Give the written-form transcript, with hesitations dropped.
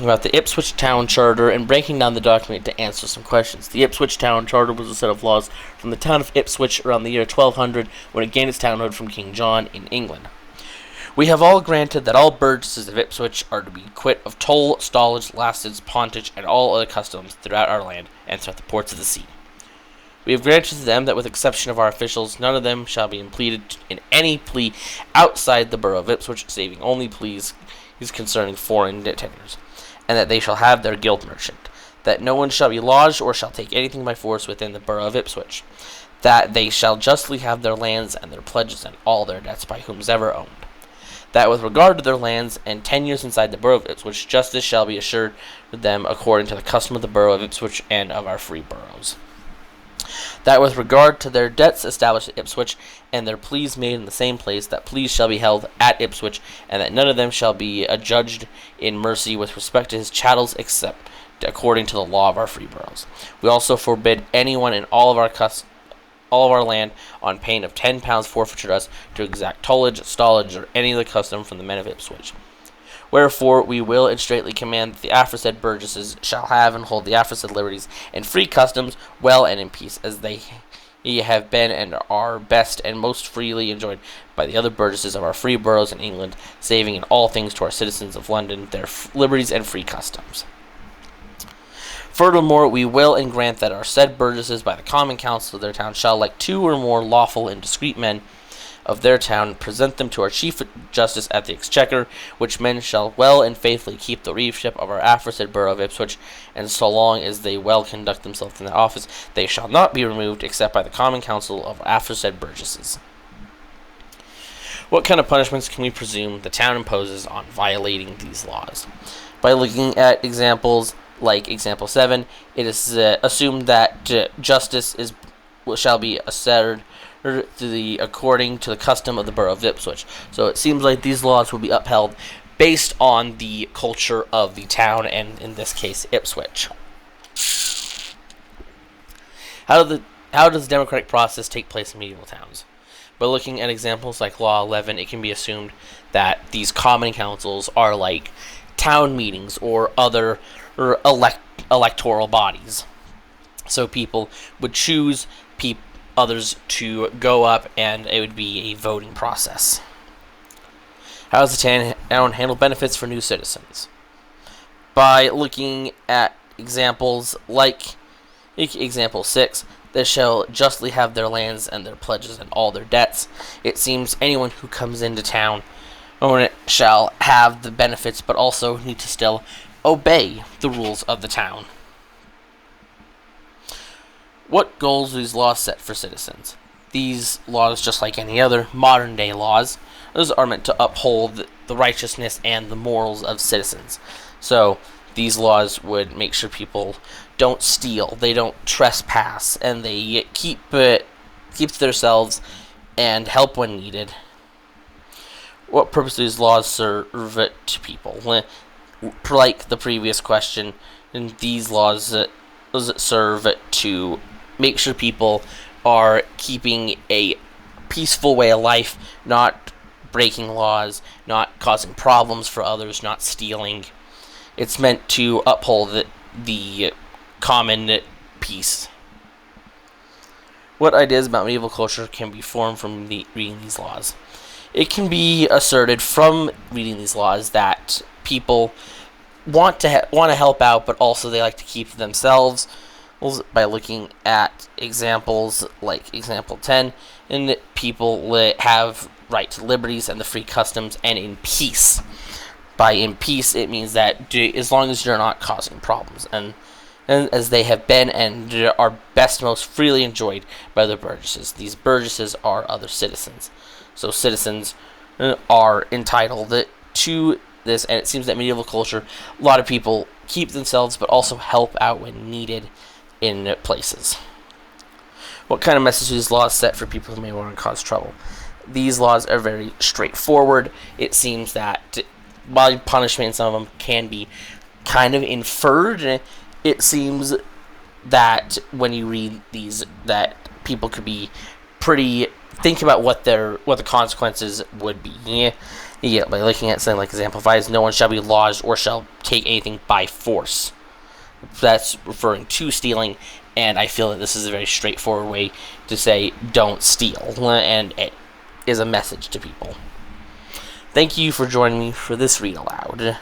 About the Ipswich Town Charter and breaking down the document to answer some questions. The Ipswich Town Charter was a set of laws from the town of Ipswich around the year 1200 when it gained its townhood from King John in England. We have all granted that all burgesses of Ipswich are to be quit of toll, stallage, lastage, pontage, and all other customs throughout our land and throughout the ports of the sea. We have granted to them that with exception of our officials, none of them shall be impleaded in any plea outside the borough of Ipswich, saving only pleas concerning foreign tenures, and that they shall have their guild merchant, that no one shall be lodged or shall take anything by force within the borough of Ipswich, that they shall justly have their lands and their pledges and all their debts by whomsoever owned, that with regard to their lands and tenures inside the borough of Ipswich, justice shall be assured to them according to the custom of the borough of Ipswich and of our free boroughs, that with regard to their debts established at Ipswich, and their pleas made in the same place, that pleas shall be held at Ipswich, and that none of them shall be adjudged in mercy with respect to his chattels, except according to the law of our free boroughs. We also forbid anyone in all of our land, on pain of £10 forfeiture to us, to exact tollage, stallage, or any other custom from the men of Ipswich. Wherefore we will and straitly command that the aforesaid burgesses shall have and hold the aforesaid liberties and free customs well and in peace, as they have been and are best and most freely enjoyed by the other burgesses of our free boroughs in England, saving in all things to our citizens of London their liberties and free customs. Furthermore, we will and grant that our said burgesses by the common council of their town shall elect 2 or more lawful and discreet men of their town, present them to our chief justice at the exchequer, which men shall well and faithfully keep the reeveship of our aforesaid borough of Ipswich, and so long as they well conduct themselves in that office, they shall not be removed except by the common council of aforesaid burgesses. What kind of punishments can we presume the town imposes on violating these laws? By looking at examples like example 7, it is assumed that justice shall be asserted according to the custom of the borough of Ipswich. So it seems like these laws will be upheld based on the culture of the town, and in this case, Ipswich. How does the democratic process take place in medieval towns? By looking at examples like Law 11, it can be assumed that these common councils are like town meetings or other electoral bodies. So people would choose others to go up, and it would be a voting process. How does the town handle benefits for new citizens? By looking at examples like example 6, they shall justly have their lands and their pledges and all their debts. It seems anyone who comes into town shall have the benefits, but also need to still obey the rules of the town. What goals do these laws set for citizens? These laws, just like any other modern-day laws, those are meant to uphold the righteousness and the morals of citizens. So these laws would make sure people don't steal, they don't trespass, and they keep to themselves and help when needed. What purpose do these laws serve to people? Like the previous question, these laws serve to make sure people are keeping a peaceful way of life, not breaking laws, not causing problems for others, not stealing. It's meant to uphold the common peace. What ideas about medieval culture can be formed from reading these laws? It can be asserted from reading these laws that people want to help out, but also they like to keep themselves. By looking at examples like example 10, and people have right to liberties and the free customs and in peace. By in peace, it means that as long as you're not causing problems, and as they have been and are best most freely enjoyed by the burgesses. These burgesses are other citizens. So citizens are entitled to this, and it seems that medieval culture, a lot of people keep themselves but also help out when needed in places. What kind of message do these laws set for people who may want to cause trouble? These laws are very straightforward. It seems that while punishment in some of them can be kind of inferred, it seems that when you read these, that people could be pretty think about what the consequences would be. Yeah, by looking at something like example 5, no one shall be lodged or shall take anything by force. That's referring to stealing, and I feel that this is a very straightforward way to say don't steal, and it is a message to people. Thank you for joining me for this read aloud.